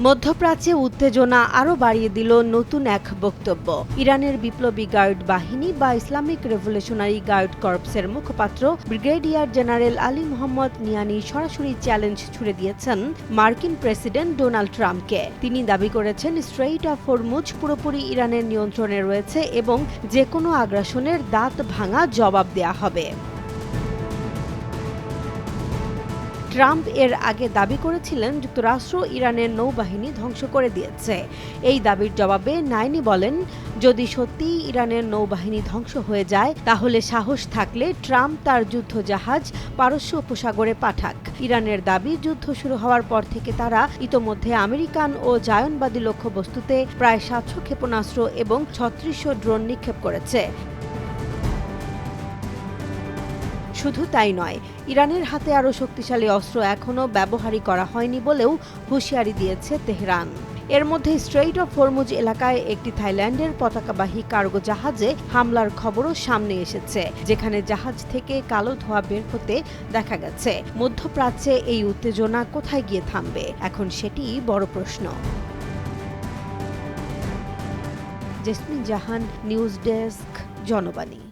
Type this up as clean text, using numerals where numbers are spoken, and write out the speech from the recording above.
মধ্যপ্রাচ্যে উত্তেজনা আরও বাড়িয়ে দিল নতুন এক বক্তব্য। ইরানের বিপ্লবী গার্ড বাহিনী বা ইসলামিক রেভলিউশনারি গার্ড কর্পসের মুখপাত্র ব্রিগেডিয়ার জেনারেল আলী মোহাম্মদ নিয়ানি সরাসরি চ্যালেঞ্জ ছুড়ে দিয়েছেন মার্কিন প্রেসিডেন্ট ডোনাল্ড ট্রাম্পকে। তিনি দাবি করেছেন, স্ট্রেইট অফ হরমুজ পুরোপুরি ইরানের নিয়ন্ত্রণে রয়েছে এবং যে কোনো আগ্রাসনের দাঁত ভাঙা জবাব দেয়া হবে। ট্রাম্প এর আগে দাবি করেছিলেন যুক্তরাষ্ট্র ইরানের নৌবাহিনী ধ্বংস করে দিয়েছে। এই দাবির জবাবে নাইনি বলেন, যদি সত্যিই ইরানের নৌবাহিনী ধ্বংস হয়ে যায় তাহলে সাহস থাকলে ট্রাম্প তার যুদ্ধজাহাজ পারস্য উপসাগরে পাঠাক। ইরানের দাবি, যুদ্ধ শুরু হওয়ার পর থেকে তারা ইতোমধ্যে আমেরিকান ও জায়নবাদী লক্ষ্যবস্তুতে প্রায় ৭০০ ক্ষেপণাস্ত্র এবং ৩৬০০ ড্রোন নিক্ষেপ করেছে। শুধু তাই নয়, ইরানের হাতে আরও শক্তিশালী অস্ত্র এখনও ব্যবহারই করা হয়নি বলেও হুঁশিয়ারি দিয়েছে তেহরান। এর মধ্যে স্ট্রেইট অফ হরমুজ এলাকায় একটি থাইল্যান্ডের পতাকাবাহী কার্গো জাহাজে হামলার খবরও সামনে এসেছে, যেখানে জাহাজ থেকে কালো ধোঁয়া বের হতে দেখা গেছে। মধ্যপ্রাচ্যে এই উত্তেজনা কোথায় গিয়ে থামবে, এখন সেটিই বড় প্রশ্ন। জেসমিন জাহান, নিউজ ডেস্ক, জনবাণী।